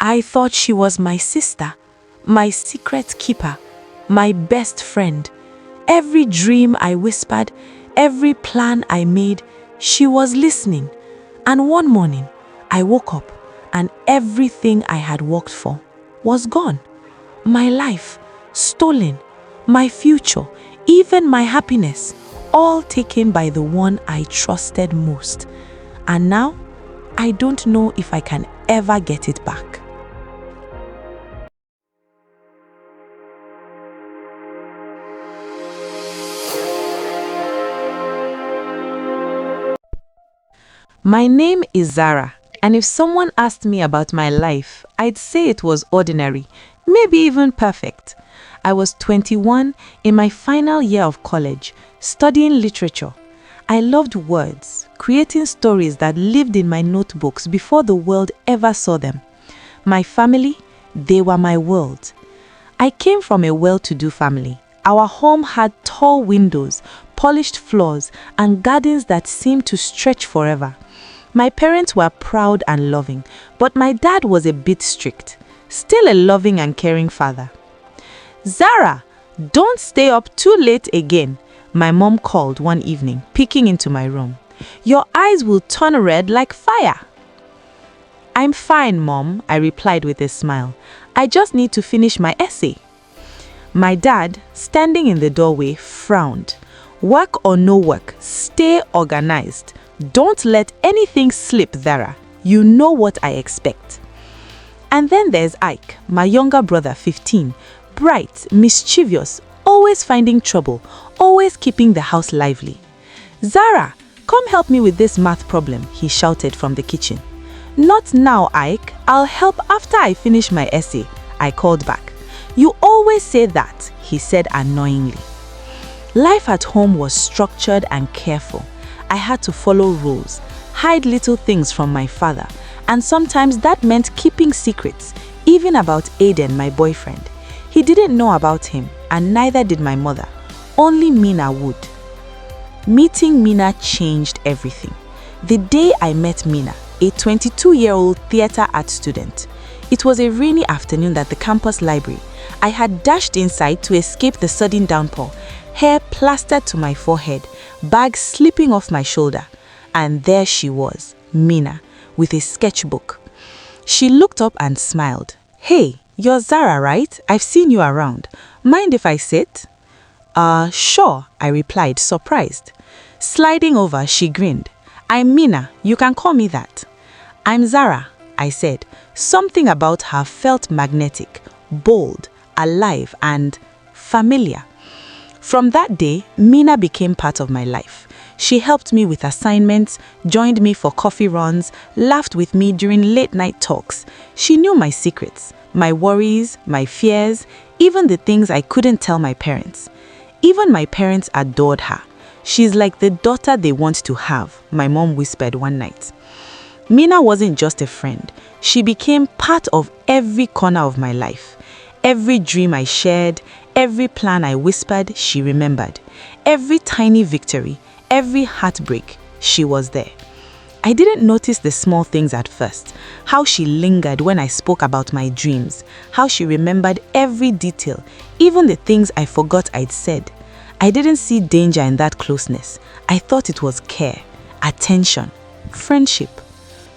I thought she was my sister, my secret keeper, my best friend. Every dream I whispered, every plan I made, she was listening. And one morning, I woke up and everything I had worked for was gone. My life, stolen. My future, even my happiness, all taken by the one I trusted most. And now, I don't know if I can ever get it back. My name is Zara, and if someone asked me about my life, I'd say it was ordinary, maybe even perfect. I was 21 in my final year of college, studying literature. I loved words, creating stories that lived in my notebooks before the world ever saw them. My family, they were my world. I came from a well-to-do family. Our home had tall windows, polished floors, and gardens that seemed to stretch forever. My parents were proud and loving, but my dad was a bit strict, still a loving and caring father. "Zara, don't stay up too late again," my mom called one evening, peeking into my room. "Your eyes will turn red like fire." "I'm fine, Mom," I replied with a smile. "I just need to finish my essay." My dad, standing in the doorway, frowned. "Work or no work, stay organized. Don't let anything slip, Zara. You know what I expect." And then there's Ike, my younger brother, 15, bright, mischievous, always finding trouble, always keeping the house lively. "Zara, come help me with this math problem," he shouted from the kitchen. "Not now, Ike. I'll help after I finish my essay," I called back. "You always say that," he said annoyingly. Life at home was structured and careful. I had to follow rules, hide little things from my father, and sometimes that meant keeping secrets, even about Aiden, my boyfriend. He didn't know about him, and neither did my mother. Only Mina would. Meeting Mina changed everything. The day I met Mina, a 22-year-old theater art student, it was a rainy afternoon at the campus library. I had dashed inside to escape the sudden downpour, hair plastered to my forehead, bag slipping off my shoulder. And there she was, Mina, with a sketchbook. She looked up and smiled. "Hey, you're Zara, right? I've seen you around. Mind if I sit?" Sure," I replied, surprised. Sliding over, she grinned. "I'm Mina, you can call me that." "I'm Zara," I said. Something about her felt magnetic, bold, alive, and familiar. From that day, Mina became part of my life. She helped me with assignments, joined me for coffee runs, laughed with me during late-night talks. She knew my secrets, my worries, my fears, even the things I couldn't tell my parents. Even my parents adored her. "She's like the daughter they want to have," my mom whispered one night. Mina wasn't just a friend. She became part of every corner of my life. Every dream I shared, every plan I whispered, she remembered. Every tiny victory, every heartbreak, she was there. I didn't notice the small things at first, how she lingered when I spoke about my dreams, how she remembered every detail, even the things I forgot I'd said. I didn't see danger in that closeness. I thought it was care, attention, friendship.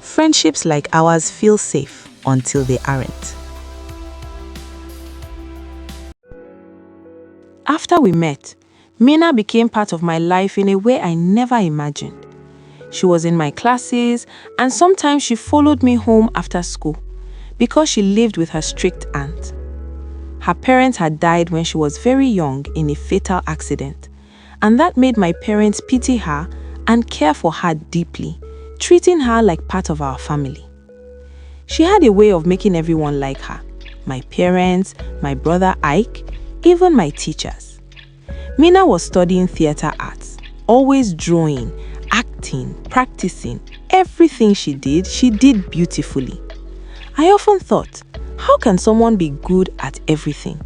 Friendships like ours feel safe until they aren't. After we met, Mina became part of my life in a way I never imagined. She was in my classes, and sometimes she followed me home after school because she lived with her strict aunt. Her parents had died when she was very young in a fatal accident, and that made my parents pity her and care for her deeply, treating her like part of our family. She had a way of making everyone like her, my parents, my brother Ike, even my teachers. Mina was studying theater arts, always drawing, acting, practicing. Everything she did beautifully. I often thought, how can someone be good at everything?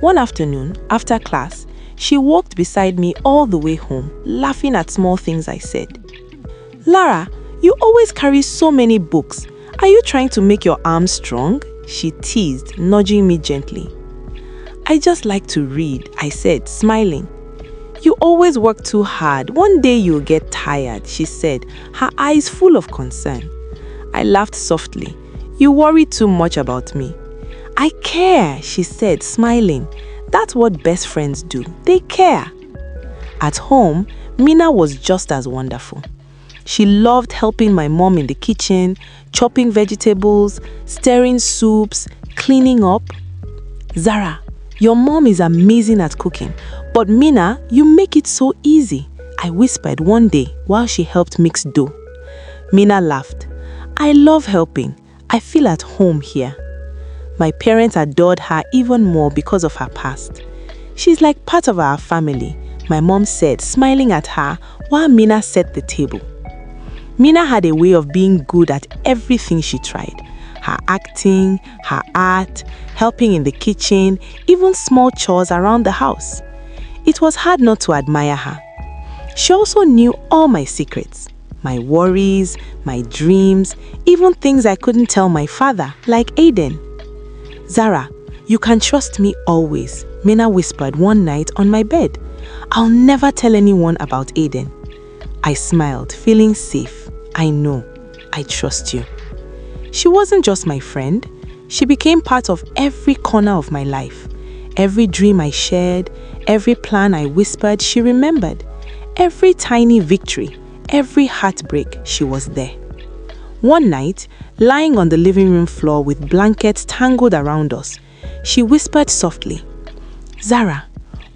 One afternoon, after class, she walked beside me all the way home, laughing at small things I said. "Lara, you always carry so many books. Are you trying to make your arms strong? She teased, nudging me gently. I just like to read, I said, smiling. You always work too hard. One day you'll get tired, she said, her eyes full of concern. I laughed softly. You worry too much about me. I care, she said, smiling. That's what best friends do. They care. At home, Mina was just as wonderful. She loved helping my mom in the kitchen, chopping vegetables, stirring soups, cleaning up. Zara, your mom is amazing at cooking, but Mina, you make it so easy, I whispered one day while she helped mix dough. Mina laughed. I love helping. I feel at home here. My parents adored her even more because of her past. She's like part of our family, my mom said, smiling at her while Mina set the table. Mina had a way of being good at everything she tried. Her acting, her art, helping in the kitchen, even small chores around the house. It was hard not to admire her. She also knew all my secrets, my worries, my dreams, even things I couldn't tell my father, like Aiden. Zara, you can trust me always, Mina whispered one night on my bed. I'll never tell anyone about Aiden. I smiled, feeling safe. I know. I trust you. She wasn't just my friend. She became part of every corner of my life. Every dream I shared, every plan I whispered, she remembered. Every tiny victory, every heartbreak, she was there. One night, lying on the living room floor with blankets tangled around us, she whispered softly, Zara,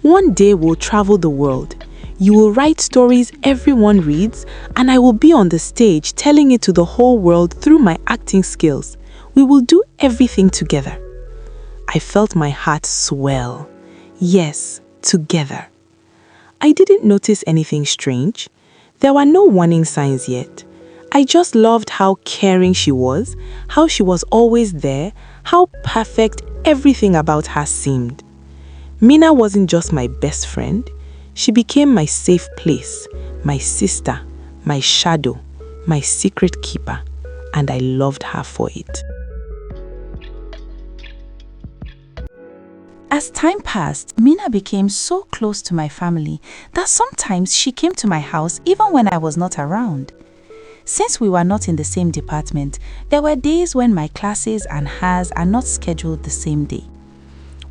one day we'll travel the world. You will write stories everyone reads, and I will be on the stage telling it to the whole world through my acting skills. We will do everything together. I felt my heart swell. Yes, together. I didn't notice anything strange. There were no warning signs yet. I just loved how caring she was, how she was always there, how perfect everything about her seemed. Mina wasn't just my best friend. She became my safe place, my sister, my shadow, my secret keeper, and I loved her for it. As time passed, Mina became so close to my family that sometimes she came to my house even when I was not around. Since we were not in the same department, there were days when my classes and hers are not scheduled the same day.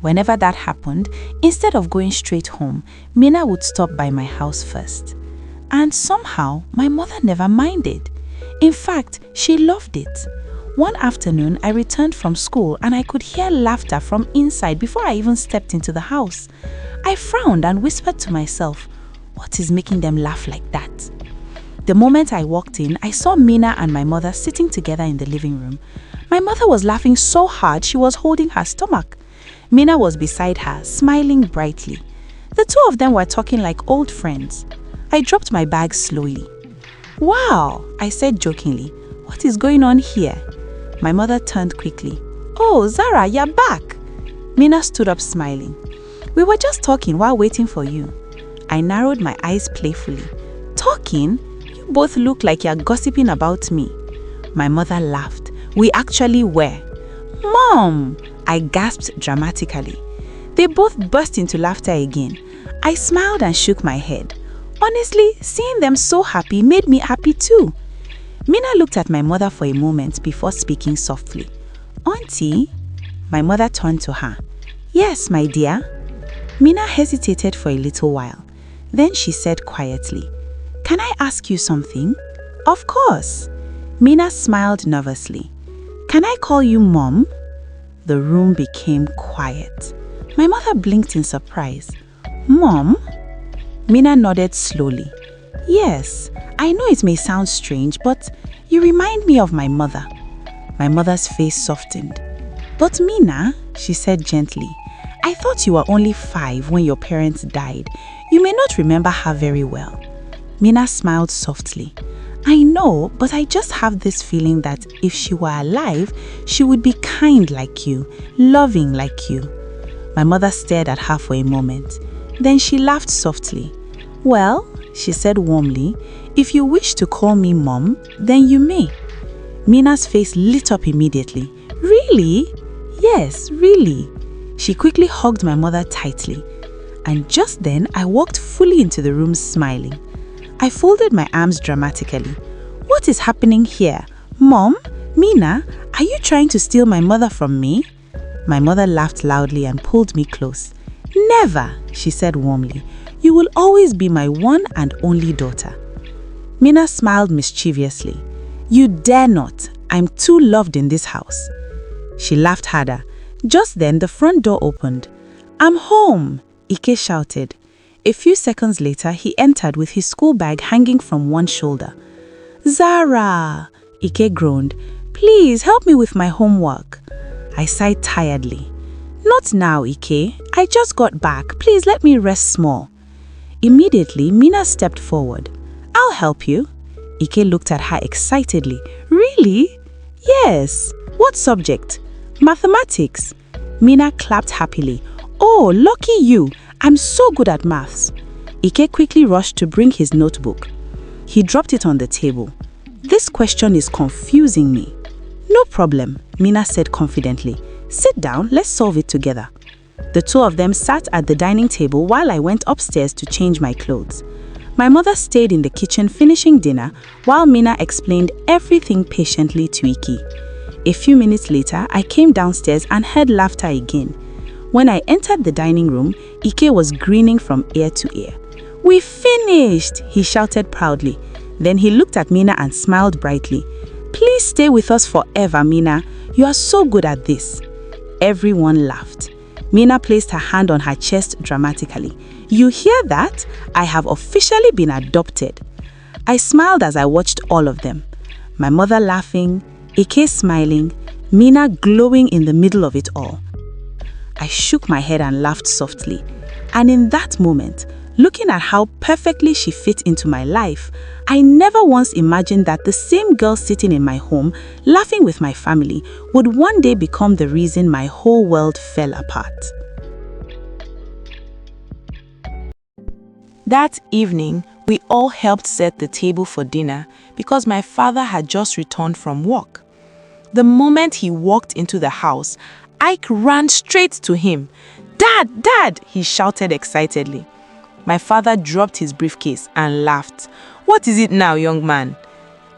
Whenever that happened, instead of going straight home, Mina would stop by my house first. And somehow, my mother never minded. In fact, she loved it. One afternoon, I returned from school and I could hear laughter from inside before I even stepped into the house. I frowned and whispered to myself, what is making them laugh like that? The moment I walked in, I saw Mina and my mother sitting together in the living room. My mother was laughing so hard she was holding her stomach. Mina was beside her, smiling brightly. The two of them were talking like old friends. I dropped my bag slowly. Wow, I said jokingly, what is going on here? My mother turned quickly. Oh, Zara, you're back. Mina stood up smiling. We were just talking while waiting for you. I narrowed my eyes playfully. Talking? You both look like you're gossiping about me. My mother laughed. We actually were. Mom! I gasped dramatically. They both burst into laughter again. I smiled and shook my head. Honestly, seeing them so happy made me happy too. Mina looked at my mother for a moment before speaking softly. Auntie? My mother turned to her. Yes, my dear. Mina hesitated for a little while. Then she said quietly, Can I ask you something? Of course. Mina smiled nervously. Can I call you Mom? The room became quiet. My mother blinked in surprise. Mom? Mina nodded slowly. Yes, I know it may sound strange, but you remind me of my mother. My mother's face softened. But Mina, she said gently, I thought you were only 5 when your parents died. You may not remember her very well. Mina smiled softly. I know, but I just have this feeling that if she were alive, she would be kind like you, loving like you. My mother stared at her for a moment. Then she laughed softly. Well, she said warmly, if you wish to call me Mom, then you may. Mina's face lit up immediately. Really? Yes, really. She quickly hugged my mother tightly. And just then, I walked fully into the room smiling. I folded my arms dramatically. What is happening here? Mom? Mina? Are you trying to steal my mother from me? My mother laughed loudly and pulled me close. Never, she said warmly. You will always be my one and only daughter. Mina smiled mischievously. You dare not. I'm too loved in this house. She laughed harder. Just then, the front door opened. I'm home, Ike shouted. A few seconds later, he entered with his school bag hanging from one shoulder. Zara, Ike groaned. Please help me with my homework. I sighed tiredly. Not now, Ike. I just got back. Please let me rest small. Immediately, Mina stepped forward. I'll help you. Ike looked at her excitedly. Really? Yes. What subject? Mathematics. Mina clapped happily. Oh, lucky you. I'm so good at maths. Ike quickly rushed to bring his notebook. He dropped it on the table. This question is confusing me. No problem, Mina said confidently. Sit down, let's solve it together. The two of them sat at the dining table while I went upstairs to change my clothes. My mother stayed in the kitchen finishing dinner while Mina explained everything patiently to Ike. A few minutes later, I came downstairs and heard laughter again. When I entered the dining room, Ike was grinning from ear to ear. We finished, he shouted proudly. Then he looked at Mina and smiled brightly. Please stay with us forever, Mina. You are so good at this. Everyone laughed. Mina placed her hand on her chest dramatically. You hear that? I have officially been adopted. I smiled as I watched all of them. My mother laughing, Ike smiling, Mina glowing in the middle of it all. I shook my head and laughed softly. And in that moment, looking at how perfectly she fit into my life, I never once imagined that the same girl sitting in my home, laughing with my family, would one day become the reason my whole world fell apart. That evening, we all helped set the table for dinner because my father had just returned from work. The moment he walked into the house, Ike ran straight to him. Dad, Dad, he shouted excitedly. My father dropped his briefcase and laughed. What is it now, young man?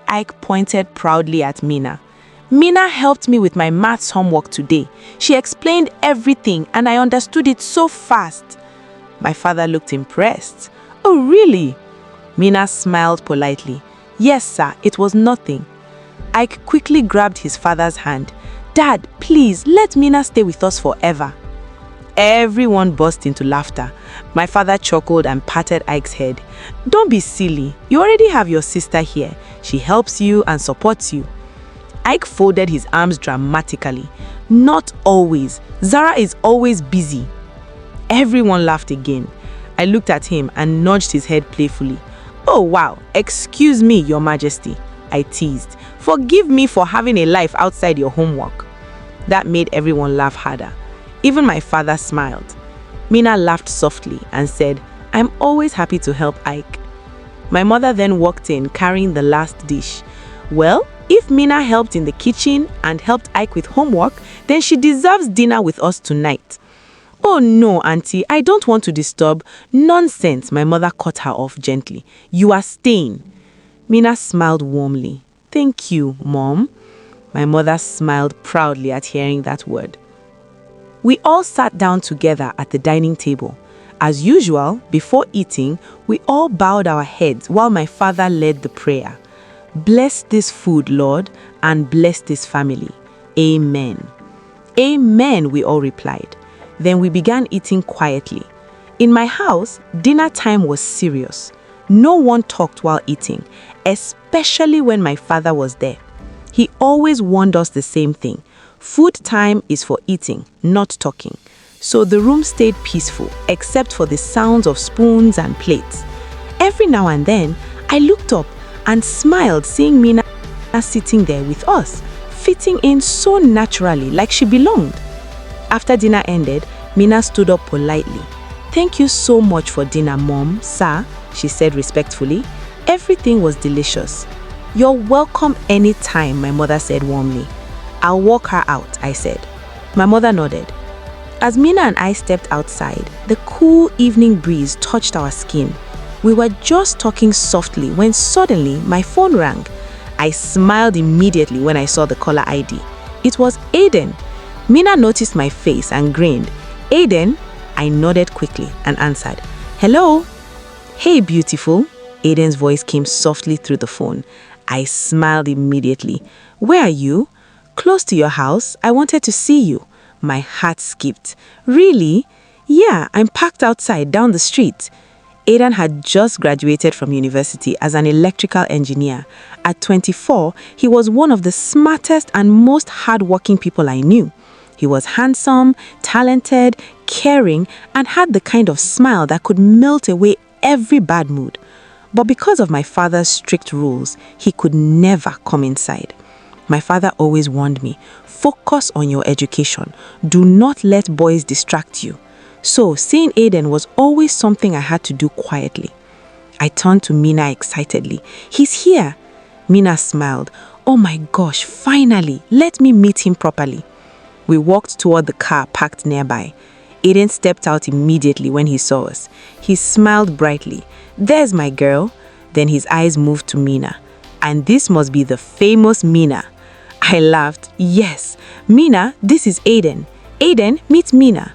Ike pointed proudly at Mina. Mina helped me with my maths homework today. She explained everything and I understood it so fast. My father looked impressed. Oh, really? Mina smiled politely. Yes, sir, it was nothing. Ike quickly grabbed his father's hand. Dad, please, let Mina stay with us forever. Everyone burst into laughter. My father chuckled and patted Ike's head. Don't be silly. You already have your sister here. She helps you and supports you. Ike folded his arms dramatically. Not always. Zara is always busy. Everyone laughed again. I looked at him and nudged his head playfully. Oh wow, excuse me, Your Majesty, I teased. Forgive me for having a life outside your homework. That made everyone laugh harder. Even my father smiled. Mina laughed softly and said, I'm always happy to help Ike. My mother then walked in carrying the last dish. Well, if Mina helped in the kitchen and helped Ike with homework, then she deserves dinner with us tonight. Oh no, Auntie, I don't want to disturb. Nonsense, my mother cut her off gently. You are staying. Mina smiled warmly. Thank you, Mom. My mother smiled proudly at hearing that word. We all sat down together at the dining table. As usual, before eating, we all bowed our heads while my father led the prayer. Bless this food, Lord, and bless this family. Amen. Amen, we all replied. Then we began eating quietly. In my house, dinner time was serious. No one talked while eating, especially when my father was there. He always warned us the same thing. Food time is for eating, not talking. So the room stayed peaceful, except for the sounds of spoons and plates. Every now and then, I looked up and smiled seeing Mina sitting there with us, fitting in so naturally like she belonged. After dinner ended, Mina stood up politely. Thank you so much for dinner, Mom, sir, she said respectfully. Everything was delicious. "You're welcome anytime," my mother said warmly. "I'll walk her out," I said. My mother nodded. As Mina and I stepped outside, the cool evening breeze touched our skin. We were just talking softly when suddenly my phone rang. I smiled immediately when I saw the caller ID. It was Aiden. Mina noticed my face and grinned. "Aiden?" I nodded quickly and answered. "Hello?" "Hey, beautiful." Aiden's voice came softly through the phone. I smiled immediately. "Where are you?" "Close to your house. I wanted to see you." My heart skipped. "Really?" "Yeah, I'm parked outside down the street." Aiden had just graduated from university as an electrical engineer. At 24, he was one of the smartest and most hardworking people I knew. He was handsome, talented, caring, and had the kind of smile that could melt away every bad mood. But because of my father's strict rules, he could never come inside. My father always warned me, "Focus on your education. Do not let boys distract you." So, seeing Aiden was always something I had to do quietly. I turned to Mina excitedly. "He's here." Mina smiled. "Oh my gosh, finally, let me meet him properly." We walked toward the car parked nearby. Aiden stepped out immediately when he saw us. He smiled brightly. "There's my girl." Then his eyes moved to Mina. "And this must be the famous Mina." I laughed. "Yes, Mina, this is Aiden. Aiden, meet Mina."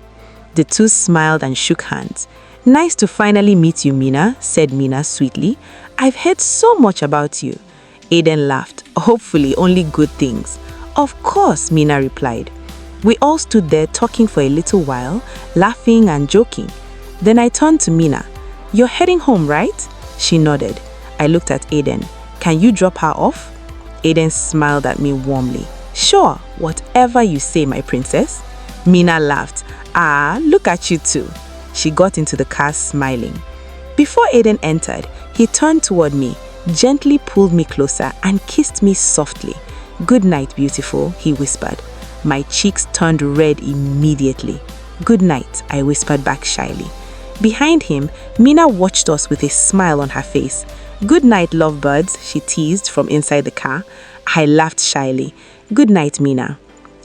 The two smiled and shook hands. "Nice to finally meet you, Mina," said Mina sweetly. "I've heard so much about you." Aiden laughed. "Hopefully only good things." "Of course," Mina replied. We all stood there talking for a little while, laughing and joking. Then I turned to Mina. "You're heading home, right?" She nodded. I looked at Aiden. "Can you drop her off?" Aiden smiled at me warmly. "Sure, whatever you say, my princess." Mina laughed. "Ah, look at you two." She got into the car smiling. Before Aiden entered, he turned toward me, gently pulled me closer and kissed me softly. "Good night, beautiful," he whispered. My cheeks turned red immediately. "Good night," I whispered back shyly. Behind him, Mina watched us with a smile on her face. "Good night, lovebirds," she teased from inside the car. I laughed shyly. "Good night, Mina."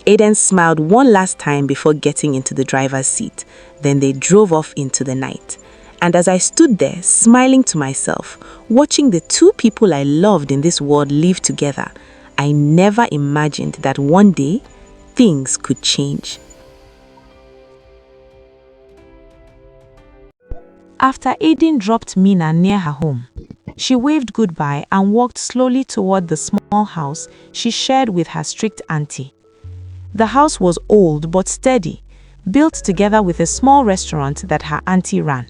Aiden smiled one last time before getting into the driver's seat. Then they drove off into the night. And as I stood there, smiling to myself, watching the two people I loved in this world live together, I never imagined that one day, things could change. After Aiden dropped Mina near her home, she waved goodbye and walked slowly toward the small house she shared with her strict auntie. The house was old but steady, built together with a small restaurant that her auntie ran.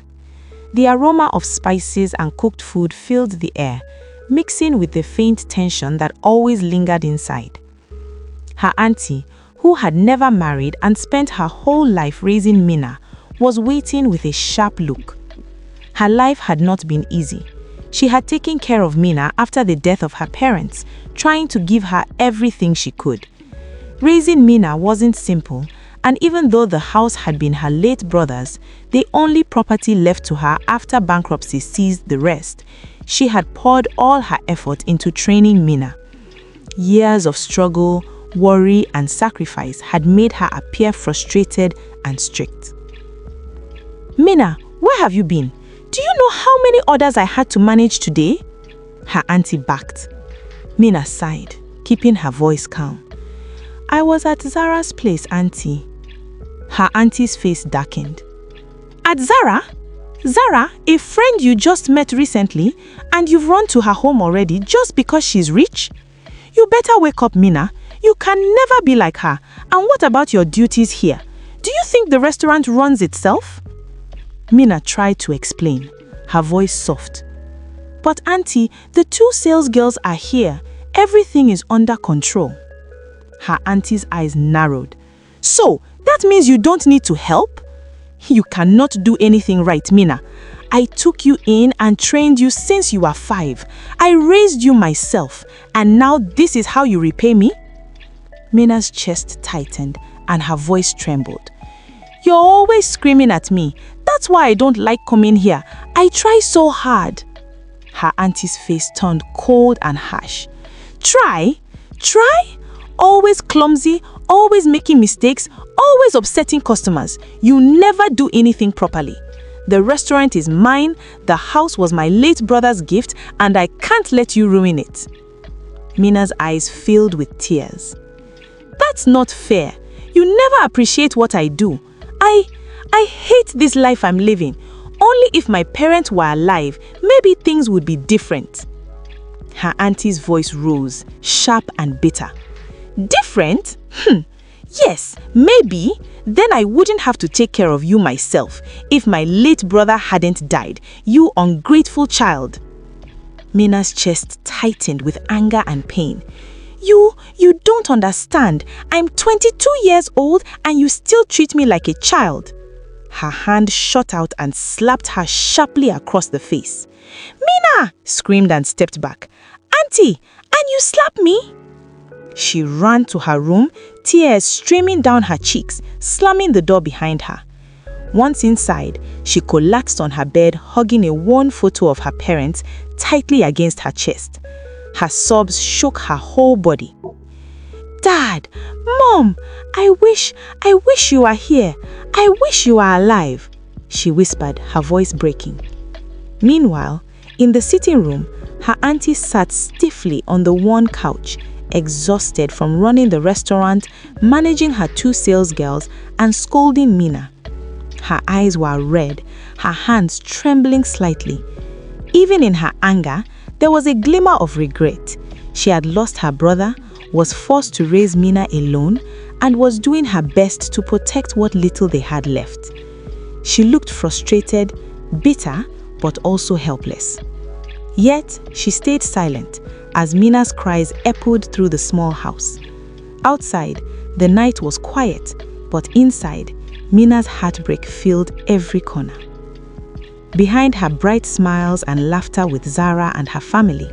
The aroma of spices and cooked food filled the air, mixing with the faint tension that always lingered inside. Her auntie, who had never married and spent her whole life raising Mina, was waiting with a sharp look. Her life had not been easy. She had taken care of Mina after the death of her parents, trying to give her everything she could. Raising Mina wasn't simple, and even though the house had been her late brother's, the only property left to her after bankruptcy seized the rest, she had poured all her effort into training Mina. Years of struggle, worry, and sacrifice had made her appear frustrated and strict. "Mina, where have you been? Do you know how many orders I had to manage today?" Her auntie barked. Mina sighed, keeping her voice calm. "I was at Zara's place, auntie." Her auntie's face darkened. "At Zara? Zara, a friend you just met recently, and you've run to her home already just because she's rich? You better wake up, Mina. You can never be like her. And what about your duties here? Do you think the restaurant runs itself?" Mina tried to explain, her voice soft. "But auntie, the two sales girls are here. Everything is under control." Her auntie's eyes narrowed. "So, that means you don't need to help? You cannot do anything right, Mina. I took you in and trained you since you were 5. I raised you myself, and now this is how you repay me?" Mina's chest tightened and her voice trembled. "You're always screaming at me. That's why I don't like coming here. I try so hard." Her auntie's face turned cold and harsh. Try? Try? Always clumsy, always making mistakes, always upsetting customers. You never do anything properly. The restaurant is mine, the house was my late brother's gift, and I can't let you ruin it. Mina's eyes filled with tears. That's not fair. You never appreciate what I do. I hate this life I'm living. Only if my parents were alive, maybe things would be different. Her auntie's voice rose, sharp and bitter. Different? Yes, maybe. Then I wouldn't have to take care of you myself if my late brother hadn't died. You ungrateful child. Mina's chest tightened with anger and pain. You don't understand. I'm 22 years old and you still treat me like a child. Her hand shot out and slapped her sharply across the face. Mina! Screamed and stepped back. Auntie, and you slapped me? She ran to her room, tears streaming down her cheeks, slamming the door behind her. Once inside, she collapsed on her bed, hugging a worn photo of her parents tightly against her chest. Her sobs shook her whole body. Dad, Mom, I wish you were here. I wish you were alive, she whispered, her voice breaking. Meanwhile, in the sitting room, her auntie sat stiffly on the worn couch, exhausted from running the restaurant, managing her 2 sales girls, and scolding Mina. Her eyes were red, her hands trembling slightly. Even in her anger, there was a glimmer of regret. She had lost her brother, was forced to raise Mina alone, and was doing her best to protect what little they had left. She looked frustrated, bitter, but also helpless. Yet, she stayed silent as Mina's cries echoed through the small house. Outside, the night was quiet, but inside, Mina's heartbreak filled every corner. Behind her bright smiles and laughter with Zara and her family,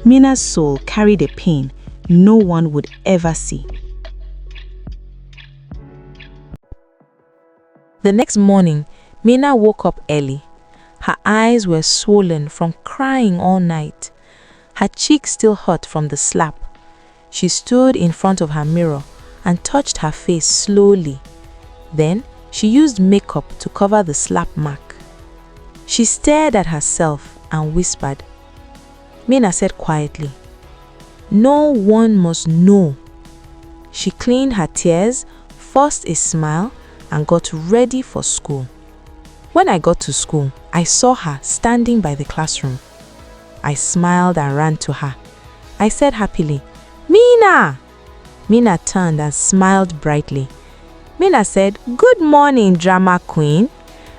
Mina's soul carried a pain no one would ever see. The next morning, Mina woke up early. Her eyes were swollen from crying all night. Her cheeks still hurt from the slap. She stood in front of her mirror and touched her face slowly. Then, she used makeup to cover the slap mark. She stared at herself and whispered. Mina said quietly, "No one must know." She cleaned her tears, forced a smile, and got ready for school. When I got to school, I saw her standing by the classroom. I smiled and ran to her. I said happily, "Mina!" Mina turned and smiled brightly. Mina said, "Good morning, drama queen."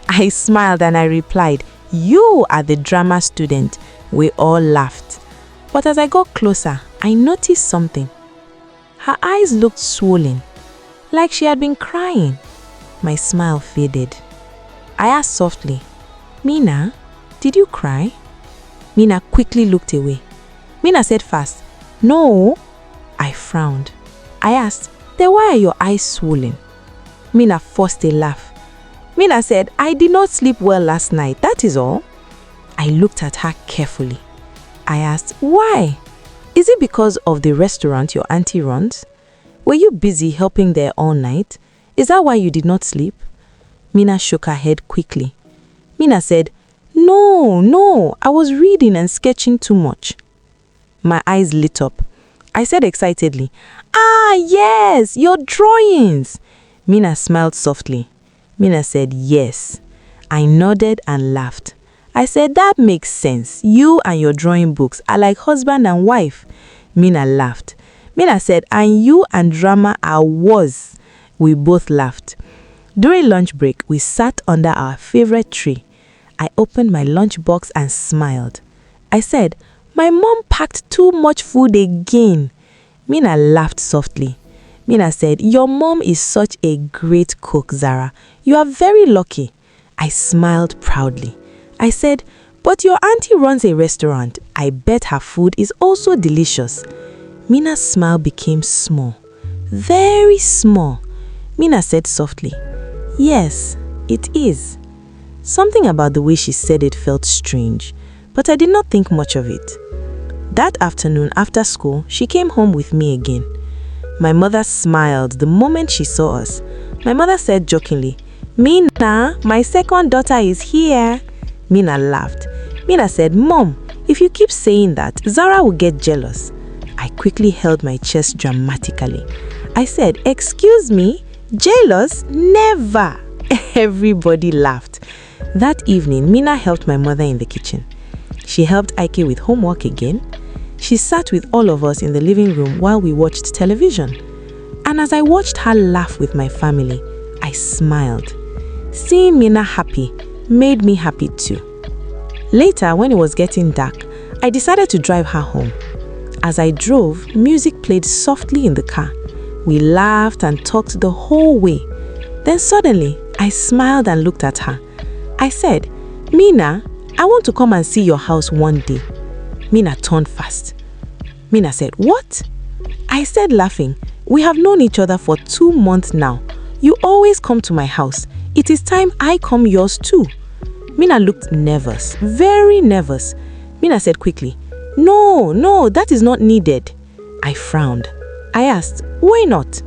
I smiled and I replied, "You are the drama student." We all laughed. But as I got closer, I noticed something. Her eyes looked swollen, like she had been crying. My smile faded. I asked softly, "Mina, did you cry?" Mina quickly looked away. Mina said fast, "No." I frowned. I asked, "Then why are your eyes swollen?" Mina forced a laugh. Mina said, "I did not sleep well last night, that is all." I looked at her carefully. I asked, "Why? Is it because of the restaurant your auntie runs? Were you busy helping there all night? Is that why you did not sleep?" Mina shook her head quickly. Mina said, No, I was reading and sketching too much." My eyes lit up. I said excitedly, "Ah, yes, your drawings." Mina smiled softly. Mina said, "Yes." I nodded and laughed. I said, "That makes sense. You and your drawing books are like husband and wife." Mina laughed. Mina said, "And you and drama are worse." We both laughed. During lunch break, we sat under our favorite tree. I opened my lunchbox and smiled. I said, "My mom packed too much food again." Mina laughed softly. Mina said, "Your mom is such a great cook, Zara. You are very lucky." I smiled proudly. I said, "But your auntie runs a restaurant. I bet her food is also delicious." Mina's smile became small, very small. Mina said softly, "Yes, it is." Something about the way she said it felt strange, but I did not think much of it. That afternoon after school, she came home with me again. My mother smiled the moment she saw us. My mother said jokingly, "Mina, my second daughter is here." Mina laughed. Mina said, "Mom, if you keep saying that, Zara will get jealous." I quickly held my chest dramatically. I said, "Excuse me, jealous? Never." Everybody laughed. That evening, Mina helped my mother in the kitchen. She helped Ike with homework again. She sat with all of us in the living room while we watched television. And as I watched her laugh with my family, I smiled. Seeing Mina happy made me happy too. Later, when it was getting dark, I decided to drive her home. As I drove, music played softly in the car. We laughed and talked the whole way. Then suddenly, I smiled and looked at her. I said, "Mina, I want to come and see your house one day." Mina turned fast. Mina said, "What?" I said laughing, "We have known each other for 2 months now. You always come to my house. It is time I come yours too." Mina looked nervous, very nervous. Mina said quickly, No, that is not needed." I frowned. I asked, "Why not?"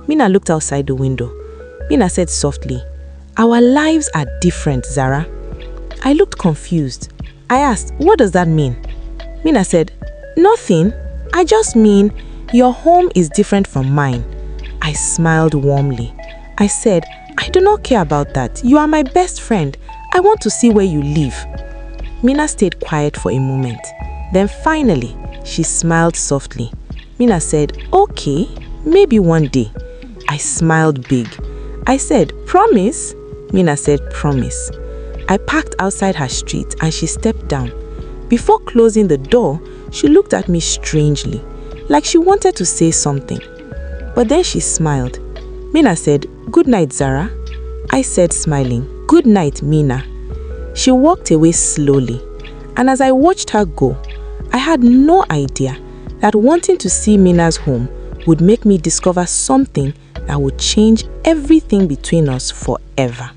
Mina looked outside the window. Mina said softly, "Our lives are different, Zara." I looked confused. I asked, "What does that mean?" Mina said, "Nothing. I just mean your home is different from mine." I smiled warmly. I said, "I do not care about that. You are my best friend. I want to see where you live." Mina stayed quiet for a moment. Then finally, she smiled softly. Mina said, "Okay, maybe one day." I smiled big. I said, "Promise?" Mina said, "Promise." I parked outside her street and she stepped down. Before closing the door, she looked at me strangely, like she wanted to say something. But then she smiled. Mina said, "Good night, Zara." I said, smiling, "Good night, Mina." She walked away slowly, and as I watched her go, I had no idea that wanting to see Mina's home would make me discover something that would change everything between us forever.